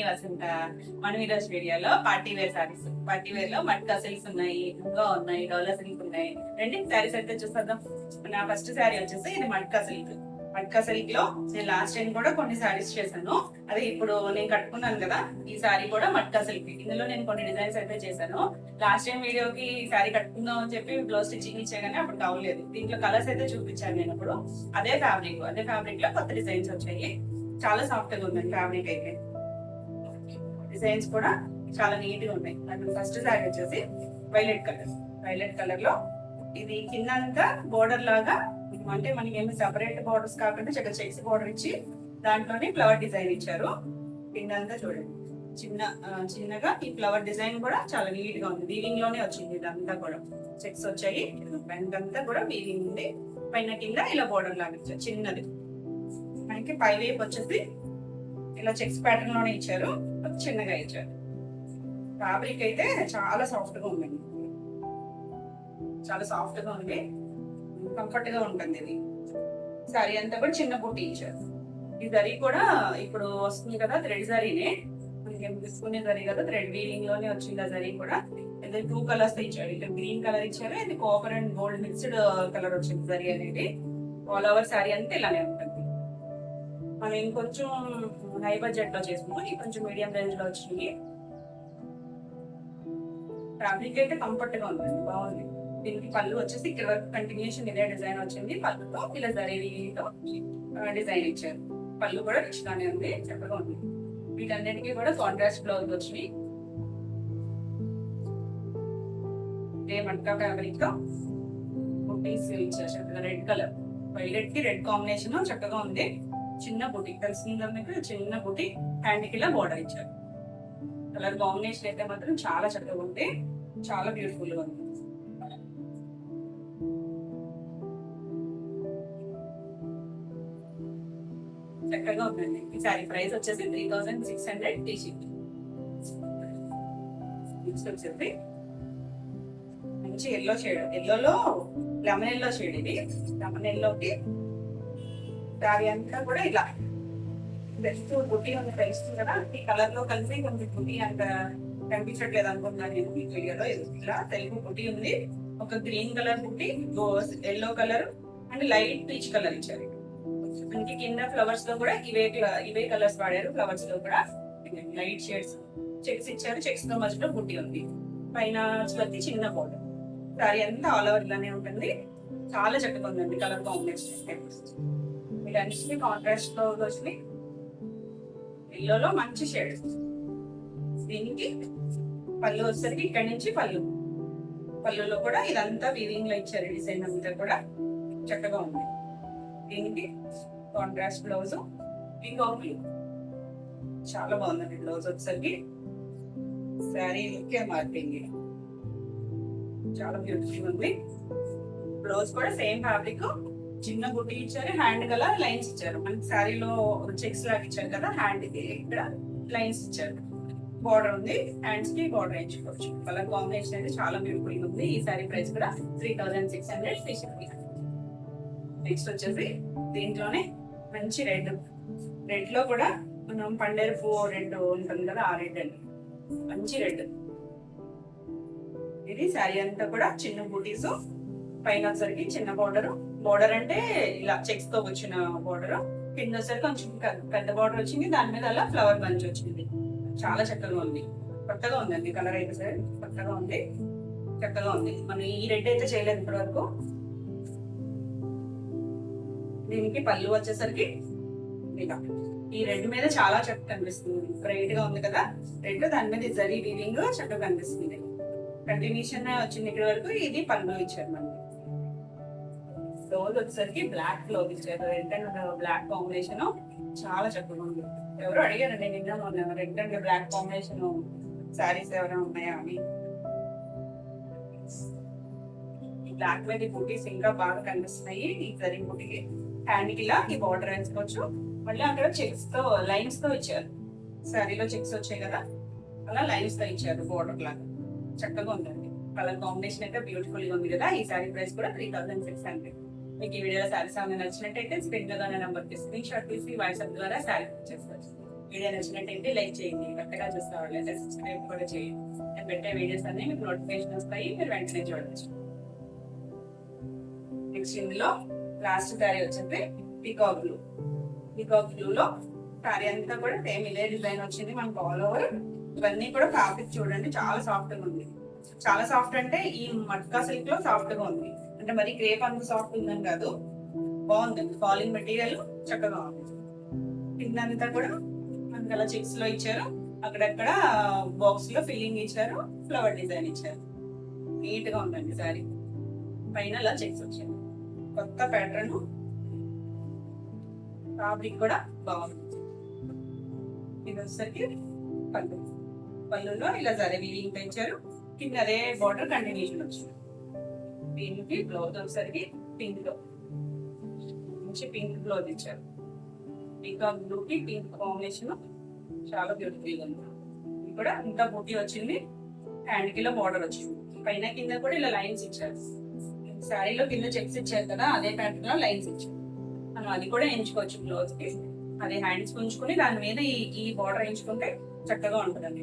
వసంత మనం ఈరోజు వీడియోలో party wear saris, party wear లో మట్కా సిల్క్స్ ఉన్నాయి, ఇంకా ఉన్నాయి, డోలా సిల్క్ ఉన్నాయి. రెండింటి సారీస్ అయితే చూసేద్దాం. నా ఫస్ట్ సారీ వచ్చేసి ఇది మట్కా సిల్క్. మట్కా సిల్క్ లో నేను లాస్ట్ టైం కూడా కొన్ని సారీస్ చేశాను. అది ఇప్పుడు నేను కట్టుకున్నాను కదా, ఈ సారీ కూడా మట్కా సిల్క్. ఇందులో నేను కొన్ని డిజైన్స్ అయితే చేశాను. లాస్ట్ టైం వీడియోకి సారీ కట్టుకుందాం అని చెప్పి బ్లౌజ్ స్టిచ్చింగ్ ఇచ్చా కానీ అప్పుడు కావలేదు. దీంట్లో కలర్స్ అయితే చూపించాను నేను ఇప్పుడు. అదే ఫ్యాబ్రిక్ లో కొత్త డిజైన్స్ వచ్చాయి. చాలా సాఫ్ట్ గా ఉంది ఫ్యాబ్రిక్ అయితే. డిజైన్స్ కూడా చాలా నీట్ గా ఉన్నాయి. ఫస్ట్ సారీ వచ్చేసి వైలెట్ కలర్ లో ఇది కింద అంతా బోర్డర్ లాగా, అంటే మనకి ఏమి సెపరేట్ బోర్డర్స్ కాకుండా చెక్స్ బోర్డర్ ఇచ్చి దాంట్లోనే ఫ్లవర్ డిజైన్ ఇచ్చారు. కింద అంతా చూడండి చిన్నగా ఈ ఫ్లవర్ డిజైన్ కూడా చాలా నీట్ గా ఉంది. వీవింగ్ లోనే వచ్చింది. ఇదంతా కూడా చెక్స్ వచ్చాయి. వెనకంతా కూడా వీవింగ్ ఉంది. పైన కింద ఇలా బోర్డర్ లాగా ఇచ్చారు చిన్నది. మనకి పై వైపు వచ్చేసి ఇలా చెక్స్ ప్యాటర్న్ లోనే ఇచ్చారు, చిన్నగా ఇచ్చారు. ఫ్యాబ్రిక్ అయితే చాలా సాఫ్ట్ గా ఉంది, చాలా సాఫ్ట్ గా ఉంది, కంఫర్ట్ గా ఉంటుంది. ఇది సారీ అంతా కూడా చిన్న బుట్టి ఇచ్చారు. ఈ జరీ కూడా ఇప్పుడు వస్తుంది కదా, థ్రెడ్ జరీనే మనకి తీసుకునే జరీ కదా, థ్రెడ్ వీవింగ్ లోనే వచ్చింది. ఆ జరీ కూడా ఇది 2 కలర్స్ ఇచ్చారు. ఇది గ్రీన్ కలర్ ఇచ్చారు, ఇది copper and gold mixed colour వచ్చింది జరీ అనేది. ఆల్ ఓవర్ సారీ అంతా ఇలానే ఉంటుంది. మనం ఇంకొంచెం హై బడ్జెట్ లో చేసుకున్నాం, ఇది కొంచెం మీడియం రేంజ్ లో వచ్చింది. ఫ్యాబ్రిక్ అయితే కంఫర్ట్ గా ఉందండి, బాగుంది. దీనికి పళ్ళు వచ్చేసి ఇక్కడ వరకు కంటిన్యూషన్ ఇదే డిజైన్ వచ్చింది. పళ్ళుతో ఇలా జరీతో డిజైన్ ఇచ్చారు. పళ్ళు కూడా రిచ్ గానే ఉంది, చక్కగా ఉంది. వీటన్నిటికీ కూడా కాంట్రాస్ట్ బ్లౌజ్ వచ్చినాయి. ఇదే మట్కా ఫ్యాబ్రిక్ తో బుటీస్ ఇచ్చారు చక్కగా. రెడ్ కలర్, వైలెట్ కి రెడ్ కాంబినేషన్ చక్కగా ఉంది. చిన్న బుటీ తెలిసిందా మీకు, చిన్న బుటీ హ్యాండ్ కి ఇలా బోర్డర్ ఇచ్చారు. కలర్ కాంబినేషన్ అయితే మాత్రం చాలా చక్కగా ఉంది, చాలా బ్యూటిఫుల్ గా ఉంది. చక్కగా ఉందండి. ఈ సారీ ప్రైస్ వచ్చేసి 3600 టీషీట్. వచ్చేసి మంచి ఎల్లో షేడ్, ఎల్లోలో లెమన్ ఎల్లో షేడ్. ఇది లెమన్ ఎల్లోకి సారీ అంతా కూడా ఇలా బెస్ట్ బుట్టి ఉంది, తెలుస్తుంది కదా. ఈ కలర్ లో కలిసి కొంచెం బుట్టి అంత కనిపించట్లేదు అనుకుంటున్నాను నేను ఈ వీడియోలో. ఇలా తెలుగు బుట్టి ఉంది, ఒక గ్రీన్ కలర్ బుట్టి, yellow colour and light peach colour ఇచ్చారు. మనకి కింద ఫ్లవర్స్ లో కూడా ఇవే కలర్స్ వాడారు. ఫ్లవర్స్ లో కూడా లైట్ షేడ్స్ చెక్స్ ఇచ్చారు. చెక్స్ తో మధ్యలో బుట్టి ఉంది. పైన వచ్చి చిన్న బోర్డర్. సారీ అంతా ఆల్ ఓవర్ ఇలానే ఉంటుంది. చాలా చక్కగా ఉందండి కలర్ కాంబినేషన్. వీటన్నిటిని కాంట్రాస్ట్ లో వచ్చి ఎల్లోలో మంచి షేడ్. దీనికి పళ్ళు వచ్చేసరికి ఇక్కడ నుంచి పళ్ళులో కూడా ఇదంతా వీవింగ్ లో ఇచ్చారు. డిజైన్ అంతా కూడా చక్కగా ఉంది. దీనికి కాంట్రాస్ట్ బ్లౌజ్, ఇంకొకటి చాలా బాగుందండి బ్లౌజ్ వచ్చేసరికి. శారీ లుక్కే మార్పింగ్, చాలా బ్యూటిఫుల్ ఉంది. బ్లౌజ్ కూడా సేమ్ ఫ్యాబ్రిక్, చిన్న బుట్టి ఇచ్చారు, హ్యాండ్ గల లైన్స్ ఇచ్చారు. మనకి శారీలో చెక్స్ లాగా ఇచ్చారు కదా, హ్యాండ్ కి ఇక్కడ లైన్స్ ఇచ్చారు. బార్డర్ ఉంది, హ్యాండ్స్ కి బార్డర్ వేయించుకోవచ్చు. కలర్ కాంబినేషన్ అయితే చాలా బ్యూటిఫుల్ గా ఉంది. ఈ సారీ ప్రైస్ కూడా 3600 టీషీట్. నెక్స్ట్ వచ్చేసి దీంట్లోనే మంచి రెడ్ లో కూడా మనం పండేరు పువ్వు రెడ్ ఉంటుంది కదా, ఆ రెడ్ అండి, మంచి రెడ్. ఇది శారీ అంతా కూడా చిన్న బూటీస్, పైన వచ్చరికి చిన్న బోర్డర్ అంటే ఇలా చెక్స్ తో వచ్చిన బోర్డర్, కింద వచ్చరికి కొంచెం పెద్ద బోర్డర్ వచ్చింది. దాని మీద అలా ఫ్లవర్ బంచ్ వచ్చింది. చాలా చక్కగా ఉంది, కొత్తగా ఉందండి. కలర్ అయితే సరే కొత్తగా ఉంది, చక్కగా ఉంది. మనం ఈ రెడ్ అయితే చేయలేదు ఇప్పటి వరకు. దీనికి పళ్ళు వచ్చేసరికి ఇలా ఈ రెడ్ మీద చాలా చక్కగా కనిపిస్తుంది. బ్రైట్ గా ఉంది కదా రెడ్, దాని మీద జరీ వీవింగ్ చక్కగా కనిపిస్తుంది. కంటిన్యూషన్ వచ్చింది ఇక్కడ వరకు. ఇది పళ్ళు ఇచ్చారు మనకి. బ్లౌజ్ వచ్చేసరికి బ్లాక్ బ్లౌజ్ ఇచ్చారు. రెడ్ అండ్ బ్లాక్ కాంబినేషన్ చాలా చక్కగా ఉంది. ఎవరు అడిగారండి నిన్న red and black combination saris ఎవరైనా ఉన్నాయా అని. ఈ బ్లాక్ మీద బూటీస్ ఇంకా బాగా కనిపిస్తున్నాయి. ఈ జరీ బూటీకి హ్యాండ్ కి ఇలా ఈ బార్డర్ వేసుకోవచ్చు. మళ్ళీ అక్కడ చెక్స్ తో లైన్స్ తో ఇచ్చారు. శారీలో చెక్స్ వచ్చాయి కదా, అలా లైన్స్ తో ఇచ్చారు బోర్డర్ లాగా. చక్కగా ఉందండి. కలర్ కాంబినేషన్ అయితే బ్యూటిఫుల్ గా ఉంది కదా. ఈ సారీ ప్రైస్ కూడా 3600. మీకు ఈ వీడియోలో సారీస్ ఏమైనా నచ్చినట్టయితే స్క్రీన్ లో నెంబర్ కి స్క్రీన్ షాట్ తీసి వాట్సాప్ ద్వారా సారీ బుక్ చేసుకోవచ్చు. వీడియో నచ్చినట్టయితే లైక్ చేయండి, కొత్తగా చూస్తే వాళ్ళైతే సబ్స్క్రైబ్ కూడా చేయండి. నేను పెట్టే వీడియోస్ అన్ని మీకు నోటిఫికేషన్ వస్తాయి, మీరు వెంటనే చూడవచ్చు. నెక్స్ట్ ఇందులో లాస్ట్ శారీ వచ్చేసి పీకాక్ బ్లూ. పీకాక్ బ్లూ లో శారీ అంతా కూడా సేమ్ ఇదే డిజైన్ వచ్చింది మనకు ఆల్ ఓవర్. ఇవన్నీ కూడా ఫ్యాబ్రిక్ చూడండి చాలా సాఫ్ట్ గా ఉంది. చాలా సాఫ్ట్ అంటే ఈ మట్కా సిల్క్ లో సాఫ్ట్ గా ఉంది, అంటే మరి క్రేప్ అంత సాఫ్ట్ ఉందని కాదు, బాగుందండి. ఫాలింగ్ మెటీరియల్ చక్కగా ఉంది. కిందంతా కూడా మనకి అలా చెక్స్ లో ఇచ్చారు, అక్కడక్కడ బాక్స్ లో ఫిల్లింగ్ ఇచ్చారు, ఫ్లవర్ డిజైన్ ఇచ్చారు. నీట్ గా ఉందండి శారీ. పైన అలా చెక్స్ వచ్చాయి. కొత్త ప్యాటర్న్, ఫ్యాబ్రిక్ కూడా బాగుంది. ఇది వచ్చేసరికి పళ్ళు. పళ్ళులో ఇలా జరీ వీవింగ్ పెంచారు, కింద అదే బార్డర్ కంటిన్యూషన్ వచ్చింది. దీనికి బ్లౌజ్ వచ్చేసరికి పింక్ లో మంచి పింక్ బ్లౌజ్ ఇచ్చారు. పీకాక్ బ్లూ కి పింక్ కాంబినేషన్ చాలా బ్యూటిఫుల్ గా ఉంది. ఇది కూడా ఇంత బూటీ వచ్చింది, హ్యాండ్ కి లో బార్డర్ వచ్చింది. పైన కింద కూడా ఇలా లైన్స్ ఇచ్చారు. శారీలో కింద చెక్స్ ఇచ్చారు కదా, అదే ప్యాటర్న్ లో లైన్స్ ఇచ్చారు. మనం అది కూడా ఎంచుకోవచ్చు బ్లౌజ్ కి. అదే హ్యాండ్స్ ఉంచుకుని దాని మీద ఈ బార్డర్ ఎంచుకుంటే చక్కగా ఉంటుందండి.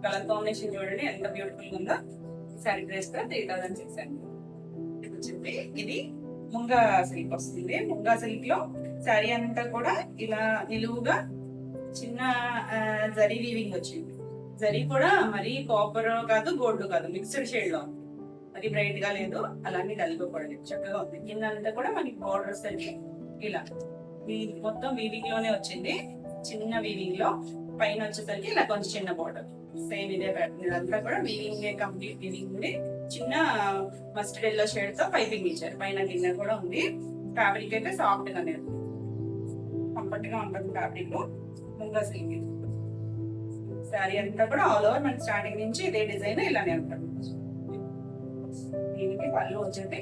కలర్ కాంబినేషన్ చూడండి ఎంత బ్యూటిఫుల్ గా ఉందో. శారీ ప్రైస్ కూడా 3600. ఇది ముంగా సిల్క్ వస్తుంది. ముంగా సిల్క్ లో శారీ అంతా కూడా ఇలా నిలువుగా చిన్న జరీ వీవింగ్ వచ్చింది. జరీ కూడా మరి కాపర్ కాదు, గోల్డ్ కాదు, మిక్స్డ్ షేడ్ లో ఉంది. అది బ్రైట్ గా లేదు, అలానే డల్ గా కూడా లేదు, చక్కగా ఉంది. కింద అంతా కూడా మనకి బార్డర్ వచ్చేసరికి ఇలా మొత్తం వీవింగ్ లోనే వచ్చింది, చిన్న వీవింగ్ లో. పైన వచ్చేసరికి ఇలా కొంచెం చిన్న బార్డర్, సేమ్ ఇదే ప్యాటర్న్. ఇదంతా కూడా వీవింగ్, కంప్లీట్ వీవింగ్ ఉంది. చిన్న మస్టర్డ్ ఎల్లో షేడ్ తో పైపింగ్ ఇచ్చారు. పైన కింద కూడా ఉంది. ఫ్యాబ్రిక్ అయితే సాఫ్ట్ గానే ఉంది, కంఫర్ట్ గా ఉంటుంది ఫ్యాబ్రిక్. ముంగా సిల్క్ శారీ అంతా కూడా ఆల్ ఓవర్ మనకి స్టార్టింగ్ నుంచి ఇదే డిజైన్ ఇలానే ఉంటుంది. దీనికి పళ్ళు వచ్చేది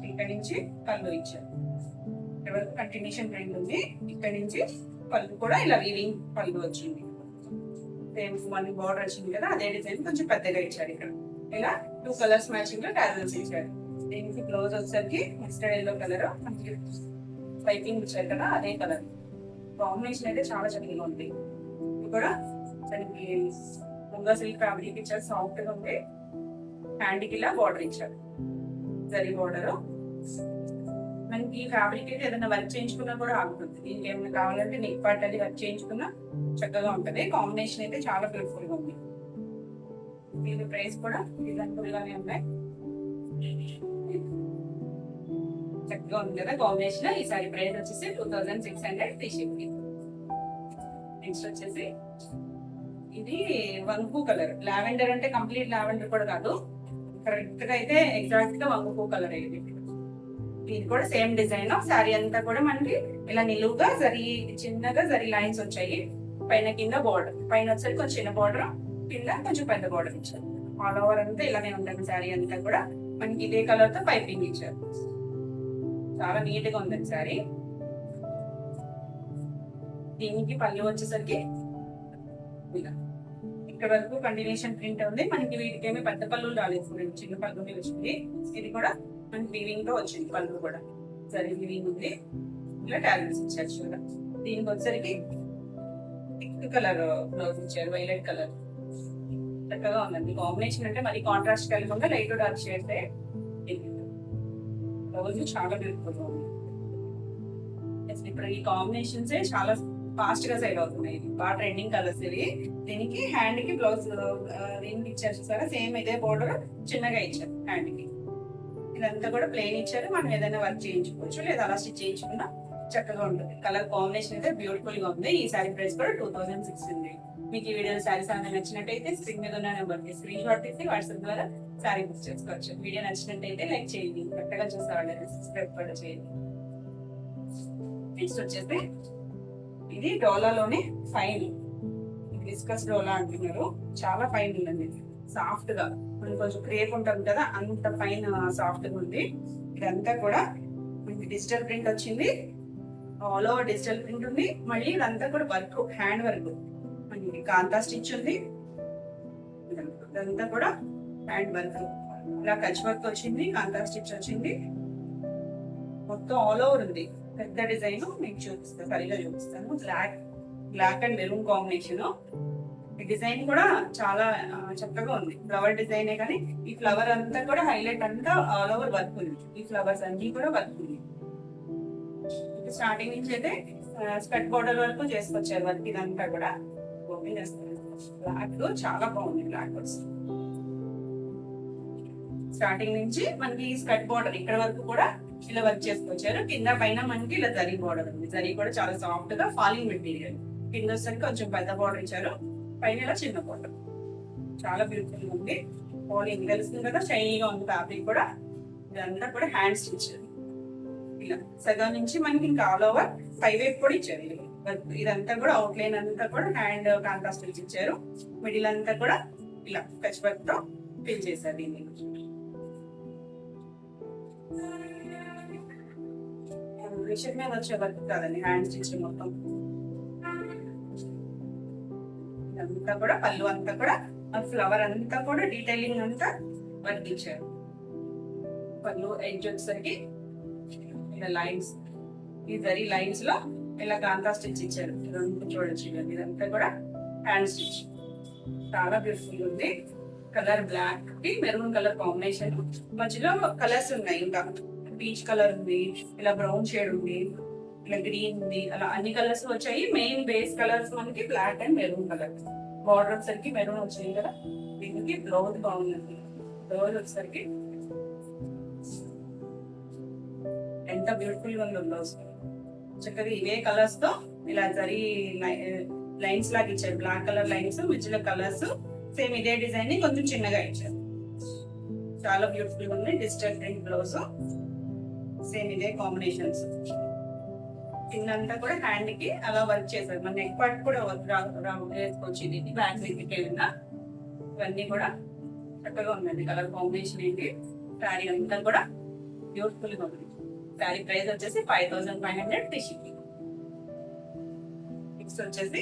ఇక్కడ నుంచి పళ్ళు ఇచ్చారు. ఇక్కడ వరకు కంటిన్యూషన్ ప్రింట్ ఉంది. ఇక్కడ నుంచి పళ్ళు కూడా ఇలా వీవింగ్ పళ్ళు వచ్చింది. సేమ్ మనకి బార్డర్ వచ్చింది కదా, అదే డిజైన్ కొంచెం పెద్దగా ఇచ్చారు. ఇక్కడ ఇలా 2 కలర్స్ మ్యాచింగ్ లో టాజల్స్ ఇచ్చారు. దీనికి బ్లౌజ్ వచ్చేసరికి మస్టర్డ్ ఎల్లో కలర్, పైపింగ్ ఇచ్చారు కదా అదే కలర్. కాంబినేషన్ అయితే చాలా చక్కగా ఉంది. ఇది కూడా దానికి ముంగా సిల్క్ ఫ్యాబ్రిక్ ఇచ్చారు, సాఫ్ట్ గా ఉంది. హ్యాండ్ కి ఇలా బార్డర్ ఇచ్చారు, జరీ బార్డర్. మనకి ఈ ఫ్యాబ్రిక్ అయితే ఏదైనా వర్క్ చేయించుకున్నా కూడా ఆగుతుంది. దీనికి ఏమైనా కావాలంటే నెక్ పార్ట్ అది వర్క్ చేయించుకున్నా చక్కగా ఉంటది. కాంబినేషన్ అయితే చాలా బ్యూటిఫుల్ గా ఉంది. దీని ప్రైస్ కూడా రీజనబుల్ గానే ఉన్నాయి, చక్కగా ఉంది కదా కాంబినేషన్. ఈ సారీ ప్రైస్ వచ్చేసి 2600 ఫ్రీ షిప్పింగ్. నెక్స్ట్ వచ్చేసి ఇది వంగు కలర్. లావెండర్ అంటే కంప్లీట్ లావెండర్ కూడా కాదు, కరెక్ట్ గా అయితే ఎగ్జాక్ట్ గా వంగు కలర్ అయ్యింది. ఇది కూడా సేమ్ డిజైన్. శారీ అంతా కూడా మనకి ఇలా నిలువుగా జరీ, చిన్నగా జరీ లైన్స్ వచ్చాయి. పైన కింద బార్డర్, పైన వచ్చేసి కొంచెం చిన్న బార్డర్, కింద కొంచెం పెద్ద బార్డర్ ఇచ్చారు. ఆల్ ఓవర్ అంతా ఇలానే ఉంటుంది. శారీ అంతా కూడా మనకి ఇదే కలర్ తో పైపింగ్ ఇచ్చారు. చాలా నీట్ గా ఉందండి శారీ. దీనికి పళ్ళు వచ్చేసరికి ఇలా ఇక్కడ వరకు కంటిన్యూషన్ ప్రింట్ ఉంది. మనకి వీటికి ఏమి పెద్ద పళ్ళు రాలేదు, చిన్న పళ్ళు వచ్చింది. ఇది కూడా మనకి వీవింగ్ తో వచ్చింది. పళ్ళు కూడా సరే వీవింగ్ ఉంది. ఇలా టాలెంట్స్ ఇచ్చారు చూడ. దీనికి వచ్చేసరికి పింక్ కలర్ బ్లౌజ్ ఇచ్చారు, వైలెట్ కలర్. చక్కగా ఉందండి కాంబినేషన్. అంటే మరి కాంట్రాస్ట్ కలగకుండా లైట్ డార్క్ షేడ్స్ బ్లౌజ్ చాలా బ్యూటిఫుల్ గా ఉంది. ఇప్పుడు ఈ కాంబినేషన్స్ చాలా ఫాస్ట్ గా సేల్ అవుతున్నాయి. బాగా ట్రెండింగ్ కలర్స్ ఇవి. దీనికి హ్యాండ్ కి బ్లౌజ్ దీనికి ఇచ్చారు చూసారా, సేమ్ ఇదే బోర్డర్ చిన్నగా ఇచ్చారు హ్యాండ్ కి. ఇదంతా కూడా ప్లెయిన్ ఇచ్చారు. మనం ఏదైనా వర్క్ చేయించుకోవచ్చు, లేదా అలా స్టిచ్ చేయించుకున్నా చక్కగా ఉంటుంది. కలర్ కాంబినేషన్ అయితే బ్యూటిఫుల్ గా ఉంది. ఈ సారీ ప్రైస్ కూడా 2600. మీకు ఈ వీడియో సారీస్ అనేది నచ్చినట్టయితే స్క్రీన్ మీద ఉన్న నెంబర్ కి స్క్రీన్ షాట్ తీసి వాట్సాప్ ద్వారా సారీ బుక్ చేసుకోవచ్చు. వీడియో నచ్చినట్టయితే లైక్ చేయండి, కరెక్ట్గా చూసేవాళ్ళు సబ్స్క్రైబ్ కూడా చేయండి. నెక్స్ట్ వచ్చేసి ఇది డోలాలోనే ఫైన్, డిస్కస్ డోలా అంటున్నారు. చాలా ఫైన్ ఉందండి, సాఫ్ట్ గా. మనం కొంచెం క్రేప్ ఉంటుంది కదా, అంత ఫైన్ సాఫ్ట్ గా ఉంది. ఇదంతా కూడా మనకి డిజిటల్ ప్రింట్ వచ్చింది. ఆల్ ఓవర్ డిజిటల్ ప్రింట్ ఉంది. మళ్ళీ ఇదంతా కూడా వర్క్, హ్యాండ్ వర్క్. మనకి కాంతా స్టిచ్ ఉంది. ఇదంతా కూడా హ్యాండ్ వర్క్. ఇలా కచ్ వర్క్ వచ్చింది, కాంతా స్టిచ్ వచ్చింది. మొత్తం ఆల్ ఓవర్ ఉంది. పెద్ద డిజైన్ మీకు చూపిస్తాను, సరిగా చూపిస్తాను. Black and maroon combination. ఈ డిజైన్ కూడా చాలా చక్కగా ఉంది. ఫ్లవర్ డిజైనే కానీ ఈ ఫ్లవర్ అంతా కూడా హైలైట్ అంతా ఆల్ ఓవర్ వర్క్ ఉంది. ఈ ఫ్లవర్స్ అన్ని కూడా వర్క్ ఉంది. స్టార్టింగ్ నుంచి అయితే స్కర్ట్ బోర్డర్ వరకు చేసుకొచ్చారు వర్క్. ఇదంతా కూడా ఓపెన్ చేస్తారు. బ్లాక్ చాలా బాగుంది. బ్లాక్ స్టార్టింగ్ నుంచి మనకి స్కర్ట్ బోర్డర్ ఇక్కడ వరకు కూడా ఇలా వర్క్ చేసుకొచ్చారు. కింద పైన మనకి ఇలా జరీ బోర్డర్ ఉంది. జరీ కూడా చాలా సాఫ్ట్ గా ఫాలింగ్ మెటీరియల్. కింద వచ్చేసరికి కొంచెం పెద్ద బోర్డర్ ఇచ్చారు, పైన ఇలా చిన్న బోర్డర్. చాలా బ్యూటిఫుల్ గా ఉంది. ఫాలింగ్ తెలుస్తుంది కదా, షైనీగా ఉంది ఫ్యాబ్రిక్ కూడా. ఇదంతా కూడా హ్యాండ్ స్టిచ్. ఇలా సగం నుంచి మనకి ఇంకా ఆల్ ఓవర్ 5 వైపు కూడా ఇచ్చారు. ఇదంతా కూడా అవుట్ లైన్ అంతా కూడా హ్యాండ్ కాంట్రాస్ట్ ఇచ్చారు. మిడిల్ అంతా కూడా ఇలా కచ్ వర్క్ తో ఫిల్ చేశారు. దీన్ని మిషన్ మీద వచ్చే వర్క్ కాదండి, హ్యాండ్ స్టిచ్ మొత్తం. ఇదంతా కూడా పళ్ళు అంతా కూడా ఫ్లవర్ అంతా కూడా డీటెయిలింగ్ అంతా వర్క్ ఇచ్చారు. పళ్ళు ఎడ్జ్ వచ్చేసరికి ఇలా లైన్స్, ఈ జరీ లైన్స్ లో ఇలా కాంతా స్టిచ్ ఇచ్చారు. ఇదంతా చూడొచ్చు. ఇదంతా కూడా హ్యాండ్ స్టిచ్. చాలా బ్యూటిఫుల్ ఉంది. కలర్ బ్లాక్ కి మెరూన్ కలర్ కాంబినేషన్. మధ్యలో కలర్స్ ఉన్నాయి. ఇంకా పీచ్ కలర్ ఉంది, ఇలా బ్రౌన్ షేడ్ ఉంది, ఇలా గ్రీన్ ఉంది, అలా అన్ని కలర్స్ వచ్చాయి. మెయిన్ బేస్ కలర్స్ మనకి black and maroon colour. Border వచ్చేసరికి మెరూన్ వచ్చింది కదా. దీనికి బ్లౌజ్ బాగుంది. బ్లౌజ్ వచ్చేసరికి ఎంత బ్యూటిఫుల్ గా ఉందో బ్లౌజ్. చక్కగా ఇవే కలర్స్ తో ఇలా జరీ లైన్స్ లాగా ఇచ్చారు. బ్లాక్ కలర్ లైన్స్, మధ్యలో కలర్స్ సేమ్ ఇదే డిజైన్ ని కొంచెం చిన్నగా ఇచ్చారు. చాలా బ్యూటిఫుల్ గా ఉంది. డిజిటల్ ప్రింట్ బ్లౌజ్, సేమ్ ఇదే కాంబినేషన్స్. కిందంతా కూడా హ్యాండ్ కి అలా వర్క్ చేశారు. మన నెక్ పార్ట్ కూడా వేసుకోవచ్చు. ఇది బ్యాక్ దగ్గరికి వెళ్ళిన ఇవన్నీ కూడా చక్కగా ఉందండి. కలర్ కాంబినేషన్ ఏంటి. శారీ అంతా కూడా బ్యూటిఫుల్ గా ఉంది. శారీ ప్రైస్ వచ్చేసి 5500 ఫ్రీ షిప్పింగ్. నెక్స్ట్ వచ్చేసి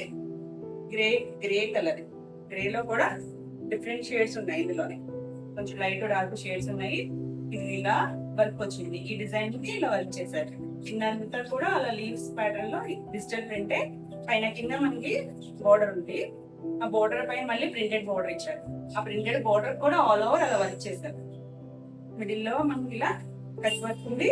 గ్రే కలర్. గ్రే లో కూడా డిఫరెంట్ షేడ్స్ ఉన్నాయి. ఇందులోనే కొంచెం లైట్ డార్క్ షేడ్స్ ఉన్నాయి. ఇది ఇలా వర్క్ వచ్చింది. ఈ డిజైన్ కి ఇలా వర్క్ చేశారు. కిందంతా కూడా అలా లీవ్స్ ప్యాటర్న్ లో డిజిటల్ ప్రింటే. పైన కింద మనకి బోర్డర్ ఉంది. ఆ బోర్డర్ పైన మళ్ళీ ప్రింటెడ్ బోర్డర్ ఇచ్చారు. ఆ ప్రింటెడ్ బోర్డర్ కూడా ఆల్ ఓవర్ అలా వర్క్ చేశారు. మిడిల్ లో మనకి ఇలా కట్ వర్క్ ఉంది.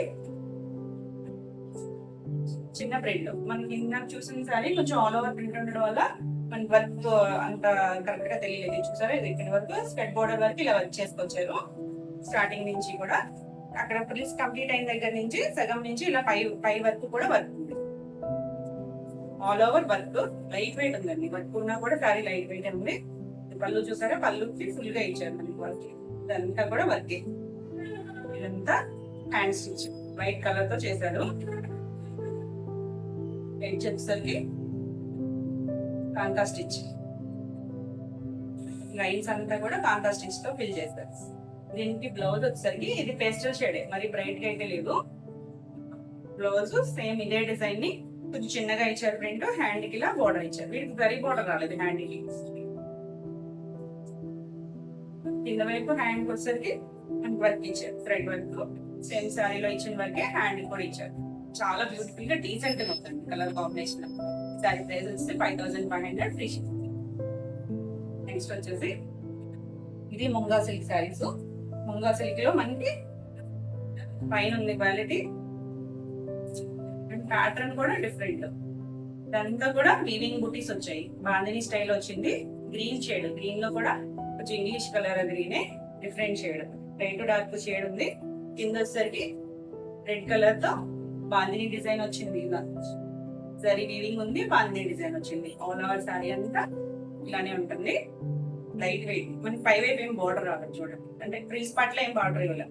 చిన్న ప్రింట్ మనకి ఇందాక చూసిన సారీ కొంచెం ఆల్ ఓవర్ ప్రింట్ ఉండడం వల్ల మన వర్క్ అంత కరెక్ట్ గా తెలియలేదు. చూసారా, ఇది ఇక్కడ వరకు స్కర్ట్ బోర్డర్ వరకు ఇలా వర్క్ చేసుకొచ్చారు. స్టార్టింగ్ నుంచి కూడా అక్కడ ప్రిల్స్ కంప్లీట్ అయిన దగ్గర నుంచి సగం నుంచి ఇలా పై వరకు కూడా వర్క్ ఉంది. All over work light weight ఉందండి. వర్క్ ఉన్నా కూడా సారీ లైట్ వెయిట్ ఉంది. పళ్ళు చూసారా, పళ్ళుకి ఫుల్ గా ఇచ్చారు మనకి వర్క్. ఇదంతా కూడా వర్క్. ఇదంతా హ్యాండ్ స్టిచ్ వైట్ కలర్ తో చేశారు. ఎడ్జ్ వచ్చేసరికి కాంతా స్టిచ్. లైన్స్ అంతా కూడా కాంతా స్టిచ్ తో ఫిల్ చేస్తారు. దీనికి బ్లౌజ్ వచ్చేసరికి ఇది పేస్టల్ షేడే, మరి బ్రైట్ గా అయితే లేదు. బ్లౌజ్ సేమ్ ఇదే డిజైన్ ని కొంచెం చిన్నగా ఇచ్చారు. ప్రింట్ హ్యాండ్ కి ఇలా బోర్డర్ ఇచ్చారు. వీటికి జరీ బోర్డర్ రాలేదు హ్యాండ్ కి. కింద వైపు హ్యాండ్ కి వచ్చేసరికి వర్క్ ఇచ్చారు. థ్రెడ్ వర్క్ సేమ్ శారీలో ఇచ్చిన వరకే హ్యాండ్ కూడా ఇచ్చారు. చాలా బ్యూటిఫుల్ గా డీసెంట్ గా వస్తుంది కలర్ కాంబినేషన్. శారీ ప్రైస్ వచ్చి 5500 ఫ్రీ షిప్పింగ్. నెక్స్ట్ వచ్చేసి ఇది ముంగా సిల్క్ శారీస్. ముంగా సిల్క్ లో మనకి పైన ఉంది క్వాలిటీ అండ్ ప్యాటర్న్ కూడా డిఫరెంట్. ఇదంతా కూడా వీవింగ్ బుటీస్ వచ్చాయి. బాందిని స్టైల్ వచ్చింది. గ్రీన్ షేడ్, గ్రీన్ లో కూడా కొంచెం ఇంగ్లీష్ కలర్ గ్రీనే, different shade. Light dark shade ఉంది. కింద వచ్చేసరికి రెడ్ కలర్ తో బాందిని డిజైన్ వచ్చింది. ఇలా జరీ వీవింగ్ ఉంది, బాందిని డిజైన్ వచ్చింది. ఆల్ ఓవర్ శారీ అంతా ఇలానే ఉంటుంది. Light weight. మనకి పై వైపు ఏం బార్డర్ రాదు చూడండి. అంటే ఫ్రీజ్ పార్ట్ లో ఏం బార్డర్ ఇవ్వాలి.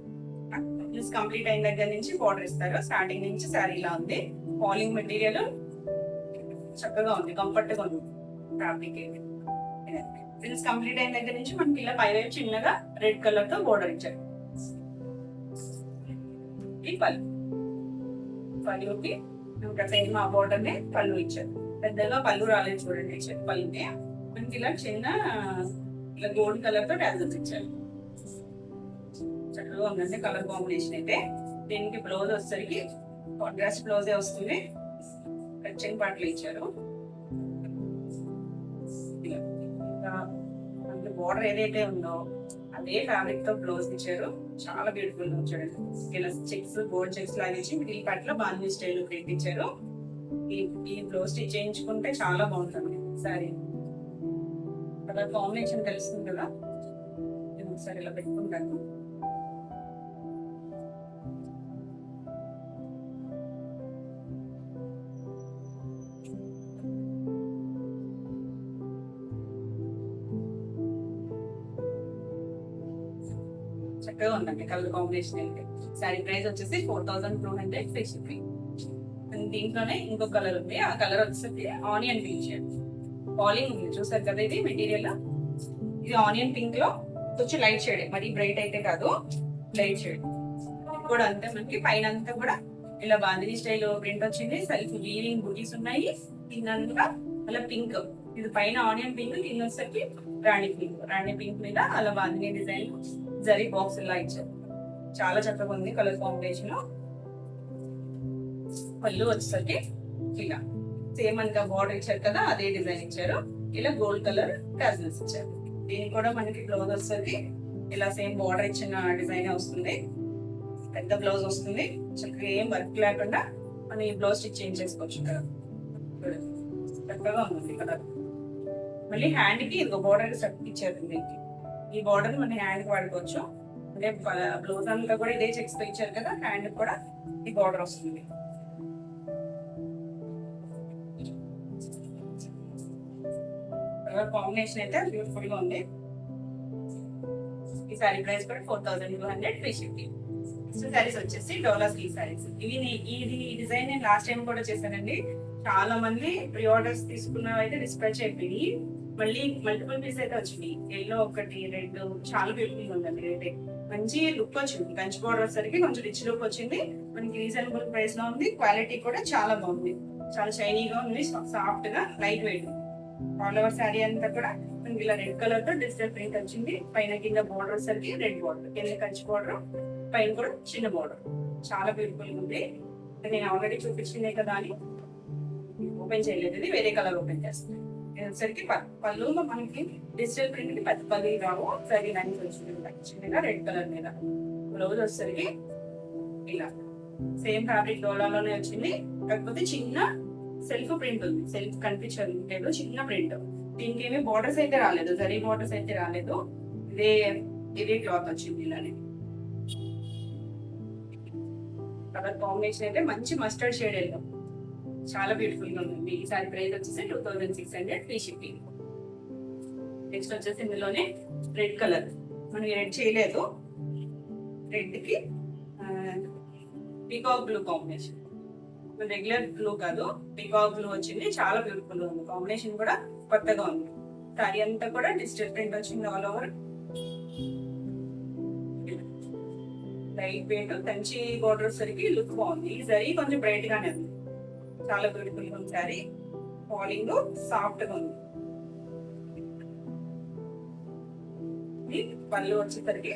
ప్లీజ్ కంప్లీట్ అయిన దగ్గర నుంచి బార్డర్ ఇస్తారు. స్టార్టింగ్ నుంచి శారీ ఇలా ఉంది. ఫాలింగ్ మెటీరియల్ చక్కగా ఉంది, కంఫర్ట్ గా ఉంది ఫ్యాబ్రిక్. ప్లీజ్ కంప్లీట్ అయిన దగ్గర నుంచి మనకి ఇలా పై వైపు చిన్నగా రెడ్ కలర్ తో బార్డర్ ఇచ్చారు. ఈ పళ్ళుకి ఇంకా సేమ్ ఆ బార్డర్ ని పళ్ళు ఇచ్చారు. పెద్దగా పళ్ళు రాలేదు చూడండి. ఇచ్చారు పళ్ళుని మనకి ఇలా చిన్న ఇలా గోల్డ్ కలర్ తో టాజల్స్ ఇచ్చారు. చక్కగా ఉందండి కలర్ కాంబినేషన్ అయితే. దీనికి బ్లౌజ్ వచ్చేసరికి కాంట్రాస్ట్ బ్లౌజే వస్తుంది, కచ్చింగ్ పాటలు ఇచ్చారు. బోర్డర్ ఏదైతే ఉందో అదే ఫ్యాబ్రిక్ తో బ్లౌజ్ ఇచ్చారు, చాలా బ్యూటిఫుల్ గా చూడండి. ఇలా చెక్స్ గోల్డ్ చెక్స్ లాగా ఇచ్చి మిడిల్ పార్ట్ లో బాంధీ స్టైల్ ప్రింట్ ఇచ్చారు. ఈ బ్లౌజ్ స్టిచ్ చేయించుకుంటే చాలా బాగుంటుంది సారీ. కలర్ కాంబినేషన్ తెలుస్తుంది కదా, నేను ఒకసారి ఇలా పెట్టుకుంటాను. చక్కగా ఉందండి కలర్ కాంబినేషన్ అయితే. సారీ ప్రైస్ వచ్చేసి 4200 ఫ్రీ షిప్పింగ్. దీంట్లోనే ఇంకో కలర్ ఉంది, ఆ కలర్ వచ్చేసి ఆనియన్ పింక్ షేడ్. పాలింగ్ ఉంది చూసారు కదా, ఇది మెటీరియల్. ఇది ఆనియన్ పింక్ లో కొంచెం లైట్ షేడ్, మరి బ్రైట్ అయితే కాదు, లైట్ షేడ్. కూడా అంతే మనకి పైన అంతా కూడా ఇలా బాందిని స్టైల్ ప్రింట్ వచ్చింది. సెల్ఫ్ వీవింగ్ బుటీస్ ఉన్నాయి కింద అలా పింక్. ఇది పైన ఆనియన్ పింక్, కింద వచ్చేసరికి రాణి పింక్. రాణి పింక్ మీద అలా బాందిని డిజైన్ జరీ బాక్స్ ఇలా ఇచ్చారు. చాలా చక్కగా ఉంది కలర్ కాంబినేషన్. పళ్ళు వచ్చేసరికి ఇలా సేమ్ అంతా బార్డర్ ఇచ్చారు కదా, అదే డిజైన్ ఇచ్చారు. ఇలా గోల్డ్ కలర్ టాజిల్స్ ఇచ్చారు. దీనికి కూడా మనకి బ్లౌజ్ వస్తుంది, ఇలా సేమ్ బార్డర్ ఇచ్చిన డిజైన్ వస్తుంది. పెద్ద బ్లౌజ్ వస్తుంది, చక్కగా ఏం వర్క్ లేకుండా మనం ఈ బ్లౌజ్ స్టిచ్ చేంజ్ చేసుకోవచ్చు కదా. చక్కగా ఉంది కలర్. మళ్ళీ హ్యాండ్ కి ఇంకో బార్డర్ సెట్ ఇచ్చారు. దీనికి ఈ బార్డర్ మన హ్యాండ్ కి వాడుకోవచ్చు. అంటే బ్లౌజ్ అంతా కూడా ఇదే చెక్స్ తో ఇచ్చారు కదా, హ్యాండ్ కూడా ఈ బార్డర్ వస్తుంది. కాంబినేషన్ అయితే బ్యూటిఫుల్ గా ఉంది. ఈ సారీ ప్రైస్ కూడా 4200 ఫ్రీ షిప్పింగ్. సారీస్ వచ్చేసి డోలా సిల్క్ సారీస్. ఇది డిజైన్ నేను లాస్ట్ టైం కూడా చేశానండి. చాలా మంది ప్రీ ఆర్డర్స్ తీసుకున్నవి అయితే డిస్పాచ్ అయిపోయి, మళ్ళీ మల్టిపుల్ పీస్ అయితే వచ్చింది. ఎల్లో ఒకటి, రెడ్, చాలా బ్యూటిఫుల్ ఉందండి. అయితే మంచి లుక్ వచ్చింది. కంచి బార్డర్ వచ్చేసరికి కొంచెం రిచ్ లుక్ వచ్చింది. మనకి రీజనబుల్ ప్రైస్ లో ఉంది. క్వాలిటీ కూడా చాలా బాగుంది, చాలా షైనీగా ఉంది, సాఫ్ట్ గా, light weight. All over sari అంతా కూడా మనకి ఇలా రెడ్ కలర్ తో డిజిటల్ ప్రింట్ వచ్చింది. పైన కింద బార్డర్ వచ్చేసరికి రెడ్ బార్డర్, కింద కంచి బార్డర్, పైన కూడా చిన్న బార్డర్. చాలా బ్యూటిఫుల్ ఉంది. నేను ఆల్రెడీ చూపించిందే కదా అని ఓపెన్ చేయలేదు, ఇది వేరే కలర్ ఓపెన్ చేస్తుంది. వచ్చేసరికి పళ్ళులో మనకి డిజిటల్ ప్రింట్ కి పెద్ద పళ్ళు రావు, సరి లైన్స్ వచ్చింది చిన్నగా రెడ్ కలర్ మీద. బ్లౌజ్ వచ్చేసరికి ఇలా సేమ్ ఫ్యాబ్రిక్ డోలాలోనే వచ్చింది, కాకపోతే చిన్న సెల్ఫ్ ప్రింట్ ఉంది. సెల్ఫ్ కనిపించలేదు, చిన్న ప్రింట్. దీనికి ఏమి బార్డర్స్ అయితే రాలేదు, జరీ బార్డర్స్ అయితే రాలేదు. ఇదే క్లాత్ వచ్చింది ఇలానే. కలర్ కాంబినేషన్ అయితే మంచి మస్టర్డ్ షేడ్ ఎల్లో, చాలా బ్యూటిఫుల్ గా ఉంది. ఈ సారీ ప్రైస్ వచ్చేసి 2600 ఫ్రీ షిప్పింగ్. నెక్స్ట్ వచ్చేసి ఇందులోనే రెడ్ కలర్, మనం రెడ్ చేయలేదు, రెడ్ కి peacock blue combination. Regular blue కాదు, పీకాక్ బ్లూ వచ్చింది. చాలా బ్యూటిఫుల్ ఉంది, కాంబినేషన్ కూడా కొత్తగా ఉంది. సారీ అంతా కూడా డిజిటల్ ప్రింట్ వచ్చింది all over. Light weight Kanchi border సరికి లుక్ బాగుంది. ఈ సారీ కొంచెం బ్రైట్ గానే ఉంది, చాలా బ్యూటిఫుల్ గా ఉంది. సారీ ఫాలింగ్ సాఫ్ట్ గా ఉంది. పళ్ళు వచ్చేసరికి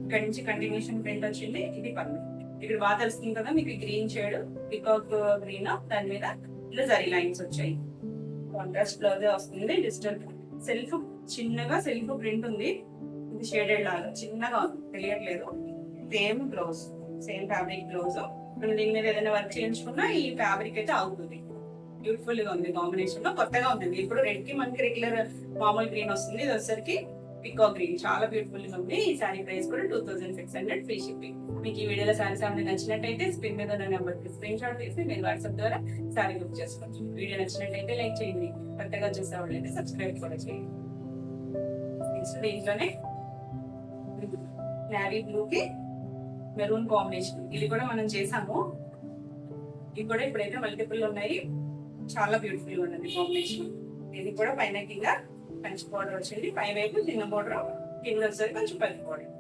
ఇక్కడ నుంచి కంటిన్యూషన్ ప్రింట్ వచ్చింది. ఇది పళ్ళు. ఇక్కడ బాగా తెలుస్తుంది కదా మీకు, గ్రీన్ షేడ్ పికాక్ గ్రీన్, దాని మీద ఇలా జరీ లైన్స్ వచ్చాయి. కాంట్రాస్ట్ బ్లౌజ్ వస్తుంది. డిజిటల్ సెల్ఫ్ చిన్నగా సెల్ఫ్ ప్రింట్ ఉంది. ఇది షేడెడ్ లాగా చిన్నగా ఉంది, తెలియట్లేదు. Same blouse, same fabric blouse. మనం దీని మీద ఏదైనా వర్క్ చేయించుకున్నా ఈ ఫ్యాబ్రిక్ అయితే అవుతుంది. బ్యూటిఫుల్ గా ఉంది, కాంబినేషన్ లో కొత్తగా ఉంటుంది. ఇప్పుడు రెడ్ కి మనకి రెగ్యులర్ మామూలు గ్రీన్ వస్తుంది, ఇది వచ్చేసరికి పికాక్ గ్రీన్. చాలా బ్యూటిఫుల్ గా ఉంది. ఈ సారీ ప్రైస్ కూడా 2600 ఫ్రీ షిప్పింగ్. మీకు ఈ వీడియోలో సారీస్ ఏమైనా నచ్చినట్టయితే స్క్రీన్ మీద ఉన్న నెంబర్ కి స్క్రీన్ షాట్ తీసి మీరు వాట్సాప్ ద్వారా సారీ బుక్ చేసుకోవచ్చు. వీడియో నచ్చినట్టయితే లైక్ చేయండి, కొత్తగా చూసేవాళ్ళు అయితే సబ్స్క్రైబ్ కూడా చేయండి. నెక్స్ట్ దీంట్లోనే నేవీ బ్లూ కి మెరూన్ కాంబినేషన్, ఇది కూడా మనం చేసాము. ఇవి కూడా ఇప్పుడైతే మల్టిపుల్ ఉన్నాయి, చాలా బ్యూటిఫుల్ గా ఉన్నది కాంబినేషన్. ఇది కూడా పైన కింద కంచి బోర్డర్ వచ్చింది, పై వైపు చిన్న బోర్డర్, కింద వచ్చేసరికి కొంచెం పెద్ద బోర్డర్.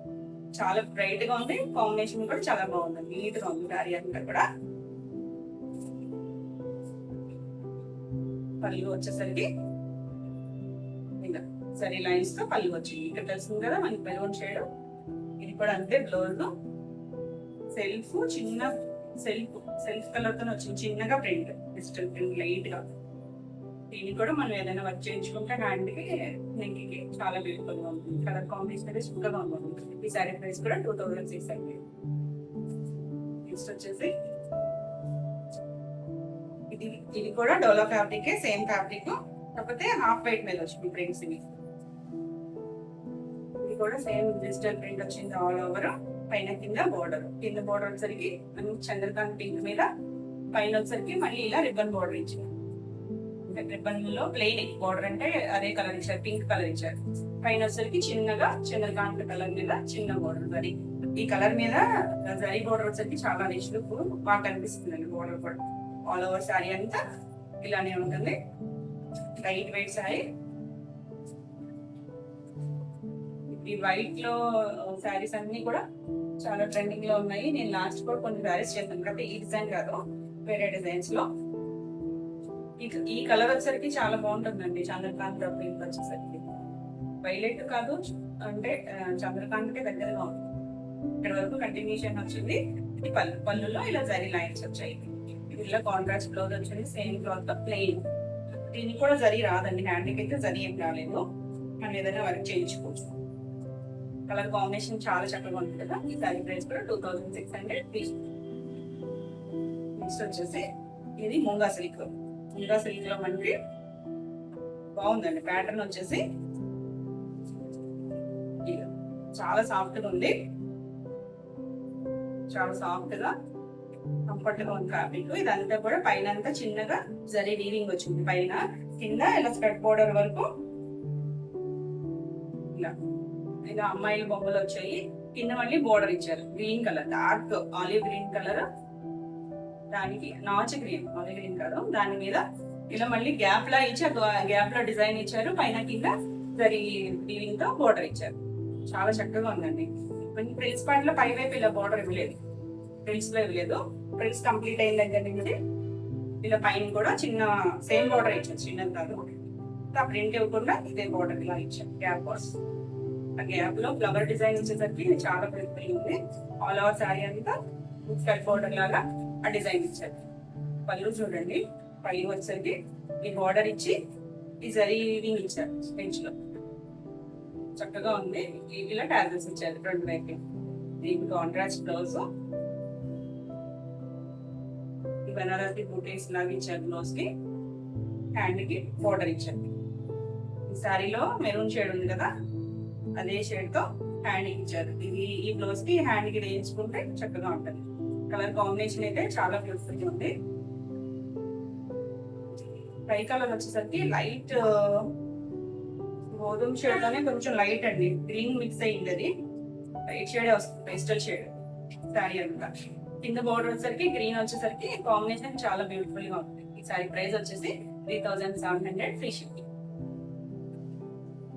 చాలా బ్రైట్ గా ఉంది, కాంబినేషన్ కూడా చాలా బాగుంది, నీట్ గా ఉంది. శారీ అంతా కూడా పళ్ళు వచ్చేసరికి సరీ లైన్స్ తో పళ్ళు వచ్చింది. ఇక్కడ తెలుస్తుంది కదా మనకి మెరూన్ షేడ్. ఇది కూడా అంతే బ్లౌజ్ సెల్ఫ్ చిన్న సెల్ఫ్ సెల్ఫ్ కలర్ తో వచ్చింది, చిన్నగా ప్రింట్, డిజిటల్ ప్రింట్ లైట్ గా. దీన్ని కూడా మనం ఏదైనా వర్క్ చేయించుకుంటే హ్యాండ్ కి నెక్కి చాలా బ్యూటిఫుల్ గా ఉంటుంది. కలర్ కాంబినేషన్ అయితే సూపర్ గా ఉంటుంది. ఈ సారీ ప్రైస్ కూడా 2600. నెక్స్ట్ వచ్చేసి ఇది కూడా డోలా ఫ్యాబ్రిక్, సేమ్ ఫ్యాబ్రిక్, కాకపోతే హాఫ్ వైట్ మీద వచ్చింది ప్రింట్స్. ఇది కూడా సేమ్ డిజిటల్ ప్రింట్ వచ్చింది ఆల్ ఓవర్. పైన కింద బోర్డర్, కింద బోర్డర్ వచ్చరికి చంద్రకాంత్ పింక్ మీద, పైన వచ్చరికి మళ్ళీ ఇలా రిబ్బన్ బోర్డర్ ఇచ్చారు. రిబ్బన్ లో ప్లెయిన్ బోర్డర్ అంటే అదే కలర్ ఇచ్చారు, పింక్ కలర్ ఇచ్చారు. పైన వచ్చరికి చిన్నగా చంద్రకాంత్ కలర్ మీద చిన్న బోర్డర్. జరీ ఈ కలర్ మీద జరీ బోర్డర్ వచ్చరికి చాలా రిచ్ లుక్ బాగా కనిపిస్తుంది. బోర్డర్ కూడా ఆల్ ఓవర్ శారీ అంతా ఇలానే ఉంటుంది. Light weight sari. ఈ వైట్ లో శారీస్ అన్ని కూడా చాలా ట్రెండింగ్ లో ఉన్నాయి. నేను లాస్ట్ కూడా కొన్ని శారీస్ చేస్తాను కాబట్టి ఈ డిజైన్ కాదు, వేరే డిజైన్స్ లో. ఈ కలర్ వచ్చేసరికి చాలా బాగుంటుందండి. చంద్రకాంత్ పింక్ వచ్చేసరికి వైలెట్ కాదు అంటే చంద్రకాంత్ కి దగ్గరగా ఉంది. ఇక్కడ వరకు కంటిన్యూషన్ వచ్చింది. ఇది పళ్ళులో ఇలా జరీ లైన్స్ వచ్చాయి. ఇలా కాంట్రాస్ట్ బ్లౌజ్ వచ్చింది, సేమ్ క్లాత్ ప్లెయిన్. దీనికి కూడా జరీ రాదండి, హ్యాండ్కి అయితే జరీ ఏం రాలేదు. మనం ఏదైనా వర్క్ చేయించుకోవచ్చు. కలర్ కాంబినేషన్ చాలా చక్కగా ఉంటుంది కదా. ఈ సారీ ప్రైస్ కూడా 2600. నెక్స్ట్ వచ్చేసి ఇది ముంగా సిల్క్. ముంగా సిల్క్ లో మనకి బాగుందండి ప్యాటర్న్ వచ్చేసి. చాలా సాఫ్ట్ గా ఉంది, చాలా సాఫ్ట్ గా కంఫర్ట్ గా ఉంది ఫ్యాబ్రిక్. ఇదంతా కూడా పైన అంతా చిన్నగా జరీ వీవింగ్ వచ్చింది. పైన కింద ఇలా స్కర్ట్ బోర్డర్ వరకు ఇలా అమ్మాయిల బొమ్మలు వచ్చాయి. కింద మళ్ళీ బోర్డర్ ఇచ్చారు green colour, dark olive green colour. దానికి నాచ్ గ్రీన్, ఆలివ్ గ్రీన్ కాదు, దాని మీద ఇలా మళ్ళీ గ్యాప్ లా ఇచ్చి గ్యాప్ లో డిజైన్ ఇచ్చారు. పైన కింద జరీ వీవింగ్ తో బోర్డర్ ఇచ్చారు. చాలా చక్కగా ఉందండి. ప్రిన్స్ పార్ట్ లో పై వైపు ఇలా బోర్డర్ ఇవ్వలేదు, ప్రిన్స్ లో ఇవ్వలేదు. ప్రిన్స్ కంప్లీట్ అయిన దగ్గర నుంచి ఇలా పైన కూడా చిన్న సేమ్ బోర్డర్ ఇచ్చారు, చిన్నది కాదు. ఆ ప్రింట్ ఇవ్వకుండా ఇదే బోర్డర్ ఇలా ఇచ్చారు గ్యాప్ బాక్స్. ఆ గ్యాప్ లో ఫ్లవర్ డిజైన్ వచ్చేసరికి చాలా బ్యూటిఫుల్ ఉంది. ఆల్ ఓవర్ శారీ అంతా స్కర్ట్ బోర్డర్ లాగా ఆ డిజైన్ ఇచ్చారు. పళ్ళు చూడండి, పళ్ళు వచ్చేసరికి ఈ బోర్డర్ ఇచ్చి ఈ జరీ వీవింగ్ ఇచ్చారు స్టెచ్ లో. చక్కగా ఉంది. ఇలా టాజల్స్ ఇచ్చారు రెండు వైపు. దీనికి కాంట్రాస్ట్ బ్లౌజ్, ఈ బనారసి బూటీస్ లాగా ఇచ్చారు బ్లౌజ్ కి. హ్యాండ్ కి బోర్డర్ ఇచ్చారు. ఈ శారీలో మెరూన్ షేడ్ ఉంది కదా, అదే షేడ్ తో హ్యాండ్ ఇచ్చారు. ఇది ఈ బ్లౌజ్ కి హ్యాండ్ కి వేయించుకుంటే చక్కగా ఉంటుంది. కలర్ కాంబినేషన్ అయితే చాలా బ్యూటిఫుల్ ఉంది. ట్రై కలర్ వచ్చేసరికి లైట్ గోధుమ షేడ్ లోనే కొంచెం లైట్ అండి, గ్రీన్ మిక్స్ అయ్యింది. అది లైట్ షేడ్ వస్తుంది, పేస్టల్ షేడ్ శారీ అంతా. కింద బోర్డర్ వచ్చేసరికి గ్రీన్ వచ్చేసరికి కాంబినేషన్ చాలా బ్యూటిఫుల్ గా ఉంది. ఈ శారీ ప్రైస్ వచ్చేసి 3700 ఫ్రీ షిప్పింగ్.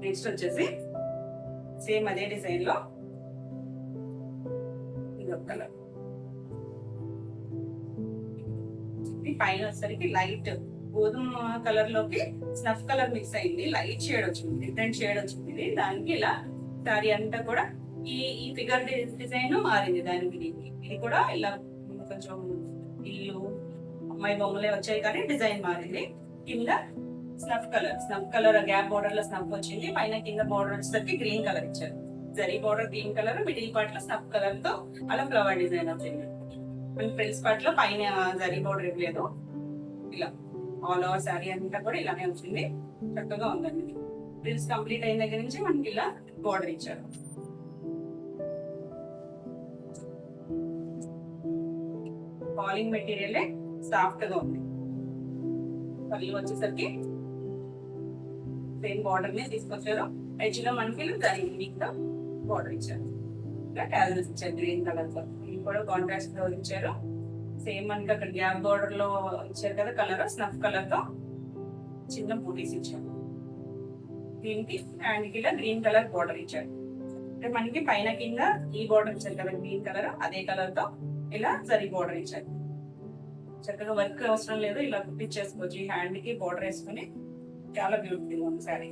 నెక్స్ట్ వచ్చేసి సేమ్ అదే డిజైన్ లో ఇదొక కలర్. పైన వచ్చేసరికి లైట్ గోధుమ కలర్ లోకి స్నఫ్ కలర్ మిక్స్ అయింది, లైట్ షేడ్ వచ్చింది, డిఫరెంట్ షేడ్ వచ్చింది. దానికి ఇలా శారీ అంతా కూడా ఈ ఫిగర్ డిజైన్ మారింది. దానికి ఇది కూడా ఇలా కొంచెం ఇల్లు అమ్మాయి బొమ్మలే వచ్చాయి కానీ డిజైన్ మారింది. కింద స్నఫ్ కలర్ గ్యాప్ బోర్డర్ లో స్నఫ్ వచ్చింది. పైన కింద బోర్డర్ వచ్చేసరికి గ్రీన్ కలర్ ఇచ్చారు. Zari border green colour, middle part లో స్నఫ్ కలర్ తో అలా ఫ్లవర్ డిజైన్ వచ్చింది. ఫ్రిల్స్ పార్ట్ లో పైన జరీ బోర్డర్ ఇవ్వలేదు. ఇలా ఆల్ ఓవర్ శారీ అంతా కూడా ఇలానే వచ్చింది. చక్కగా ఉందండి. ఫ్రిల్స్ కంప్లీట్ అయిన దగ్గర నుంచి మనకి ఇలా బోర్డర్ ఇచ్చారు. ఫాలింగ్ మెటీరియల్ సాఫ్ట్ గా ఉంది. పళ్ళు వచ్చేసరికి సేమ్ బార్డర్ ని తీసుకొచ్చారు. ఎడ్జ్ లో మనకి వీక్ తో బార్డర్ ఇచ్చారు. ఇలా టాజల్స్ ఇచ్చారు గ్రీన్ కలర్ తో. ఇది కూడా కాంట్రాస్ట్ బ్లౌజ్ ఇచ్చారు. సేమ్ మనకి అక్కడ గ్యాప్ బార్డర్ లో ఇచ్చారు కదా కలర్, స్నఫ్ కలర్ తో చిన్న బూటీస్ ఇచ్చారు. దీనికి హ్యాండ్ కి ఇలా గ్రీన్ కలర్ బార్డర్ ఇచ్చారు. అంటే మనకి పైన కింద ఈ బార్డర్ ఇచ్చారు కదా గ్రీన్ కలర్, అదే కలర్ తో ఇలా జరీ బార్డర్ ఇచ్చారు. చక్కగా వర్క్ అవసరం లేదు, ఇలా కుట్టించేసుకోవచ్చు. ఈ హ్యాండ్ కి బార్డర్ వేసుకుని చాలా బ్యూటిఫుల్ ఉంది శారీ.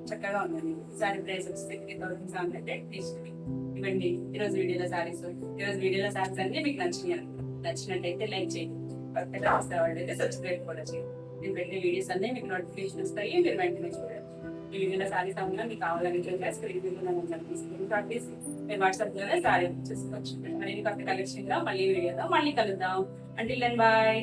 చక్కగా ఉందండి. శారీ ప్రైస్ వచ్చి 3700 తీసుకుని ఇవ్వండి ఈరోజు వీడియోలో శారీస్. ఈరోజు వీడియోలో శారీస్ అన్ని మీకు నచ్చినట్టయితే లైక్ చేయండి. పక్కన వాళ్ళైతే సబ్స్క్రైబ్ కూడా చేయండి. నేను పెట్టే వీడియోస్ అన్నీ మీకు నోటిఫికేషన్ వస్తాయి, మీరు వెంటనే చూడండి. ఈ వీడియోలో శారీస్ అమ్మినా మీకు కావాలనుకుంటే స్క్రీన్ మీద తీసుకుని తీసి మీరు వాట్సాప్లోనే శారీ చేసుకోవచ్చు. మరి కొత్త కలెక్షన్గా మళ్ళీ వీడియోలో మళ్ళీ కలుద్దాం. Until then bye.